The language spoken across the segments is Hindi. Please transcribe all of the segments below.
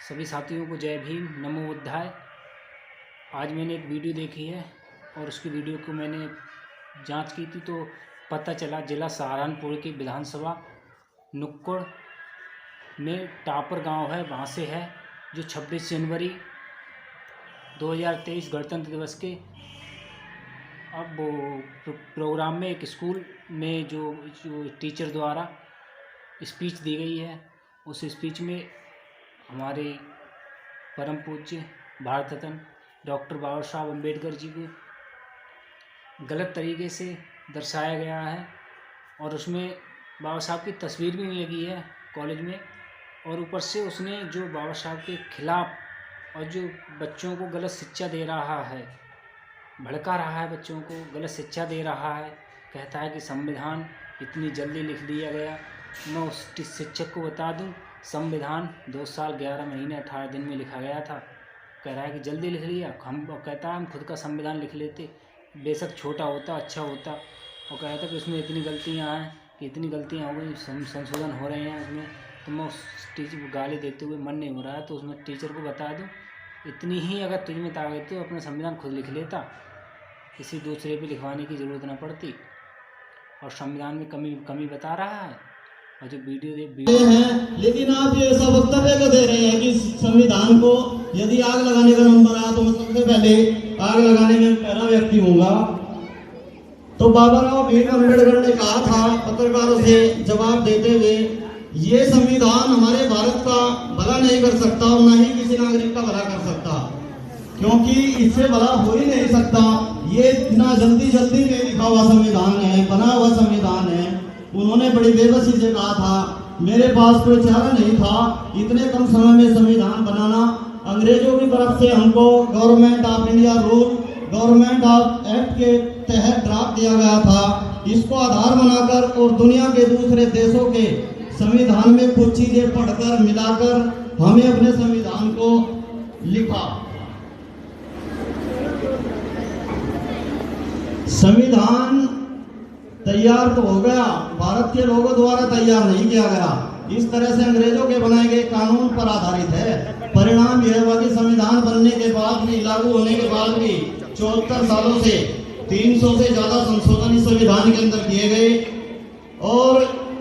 सभी साथियों को जय भीम, नमो बुद्धाय। आज मैंने एक वीडियो देखी है और उसकी वीडियो को मैंने जांच की थी तो पता चला जिला सहारनपुर की विधानसभा नुक्कड़ में टापर गांव है, वहाँ से है, जो 26 जनवरी 2023 गणतंत्र दिवस के अब वो प्रोग्राम में एक स्कूल में जो टीचर द्वारा स्पीच दी गई है। उस स्पीच में हमारे परम पूज्य भारत रत्न डॉक्टर बाबा साहब अम्बेडकर जी को गलत तरीके से दर्शाया गया है और उसमें बाबा साहब की तस्वीर भी लगी है कॉलेज में, और ऊपर से उसने जो बाबा साहब के खिलाफ और जो बच्चों को गलत शिक्षा दे रहा है, भड़का रहा है, बच्चों को गलत शिक्षा दे रहा है। कहता है कि संविधान इतनी जल्दी लिख दिया गया। मैं उस शिक्षक को बता दूं, संविधान 2 साल 11 महीने 18 दिन में लिखा गया था। कह रहा है कि जल्दी लिख लिया। हम कहता है हम खुद का संविधान लिख लेते, बेशक छोटा होता अच्छा होता। और कहता कि उसमें इतनी गलतियां हैं कि इतनी गलतियां हो गई, संशोधन हो रहे हैं उसमें। तो मैं उस टीचर को गाली देते हुए मन नहीं हो रहा है, तो उसमें टीचर को बता दूँ, इतनी ही अगर तुझ में ताकत तो अपना संविधान खुद लिख लेता, किसी दूसरे पे लिखवाने की ज़रूरत ना पड़ती। और संविधान में कमी बता रहा है और जो वीडियो हैं, लेकिन आप ये ऐसा वक्तव्य क्यों दे रहे हैं कि संविधान को यदि आग लगाने का नंबर आया तो मैं सबसे पहले आग लगाने में पहला व्यक्ति होऊंगा। तो बाबा राव भीम अम्बेडकर ने कहा था पत्रकारों से जवाब देते हुए, ये संविधान हमारे भारत का भला नहीं कर सकता और न ही किसी नागरिक का भला कर सकता, क्योंकि इससे भला हो ही नहीं सकता। ये इतना जल्दी में लिखा हुआ संविधान है, बना हुआ संविधान है। उन्होंने बड़ी बेबसी से कहा था, मेरे पास कोई चारा नहीं था इतने कम समय में संविधान बनाना। अंग्रेजों की तरफ से हमको government of India rule, government of act के तहत ड्राफ्ट दिया गया था। इसको आधार बनाकर और दुनिया के दूसरे देशों के संविधान में कुछ चीजें पढ़कर मिलाकर हमें अपने संविधान को लिखा। संविधान तैयार तो हो गया, भारत के लोगों द्वारा तैयार नहीं किया गया। इस तरह से अंग्रेजों के बनाए गए कानून पर आधारित है। परिणाम यह हुआ कि संविधान बनने के बाद भी, लागू होने के बाद भी 74 सालों से 300 से ज्यादा संशोधन इस संविधान के अंदर किए गए। और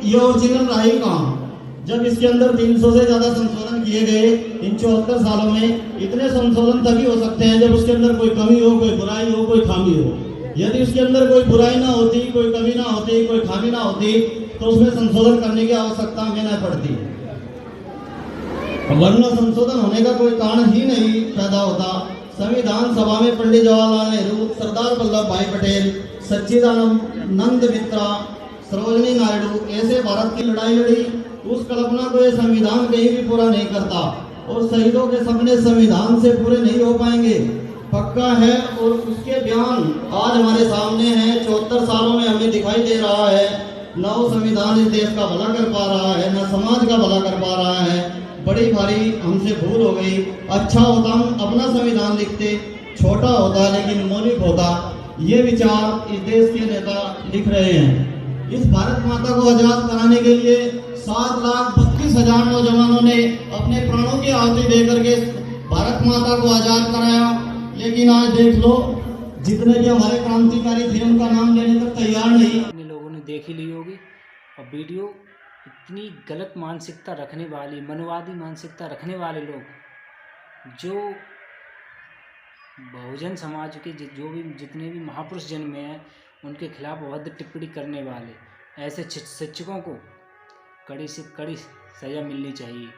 ये ओरिजिनल रहा ही कहाँ, जब इसके अंदर 300 से ज्यादा संशोधन किए गए इन 74 सालों में। इतने संशोधन तभी हो सकते हैं जब उसके अंदर कोई कमी हो, कोई बुराई हो, कोई खामी हो। यदि उसके अंदर कोई बुराई ना होती, कोई कमी ना होती, कोई खामी ना होती, तो उसमें संशोधन करने की आवश्यकता हमें न पड़ती, वरना संशोधन होने का कोई कारण ही नहीं पैदा होता। संविधान सभा में पंडित जवाहरलाल नेहरू, सरदार वल्लभ भाई पटेल, सच्चिदानंद मित्रा, सरोजिनी नायडू ऐसे भारत की लड़ाई लड़ी। उस कल्पना को यह संविधान कहीं भी पूरा नहीं करता और शहीदों के सपने संविधान से पूरे नहीं हो पाएंगे, पक्का है। और उसके बयान आज हमारे सामने हैं। 74 सालों में हमें दिखाई दे रहा है न वो संविधान इस देश का भला कर पा रहा है, न समाज का भला कर पा रहा है। बड़ी भारी हमसे भूल हो गई। अच्छा होता हम अपना संविधान लिखते, छोटा होता लेकिन मौलिक होता। ये विचार इस देश के नेता लिख रहे हैं। इस भारत माता को आजाद कराने के लिए 7,32,000 नौजवानों ने अपने प्राणों की आहुति देकर के भारत माता को आजाद कराया। लेकिन आज देख लो, जितने भी हमारे क्रांतिकारी थे उनका नाम लेने तक तैयार नहीं। अपने लोगों ने देख ही ली होगी। और वीडियो इतनी गलत मानसिकता रखने वाली, मनवादी मानसिकता रखने वाले लोग, जो बहुजन समाज के जो भी जितने भी महापुरुष जन्मे हैं उनके खिलाफ अभद्र टिप्पणी करने वाले ऐसे शिक्षकों को कड़ी से कड़ी सज़ा मिलनी चाहिए।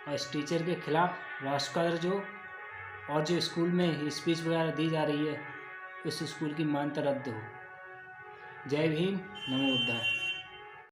और इस टीचर के खिलाफ राष्ट्रदर्ज हो और जो स्कूल में स्पीच वगैरह दी जा रही है उस स्कूल की मान्यता रद्द हो। जय भीम, नमो बुद्धाय।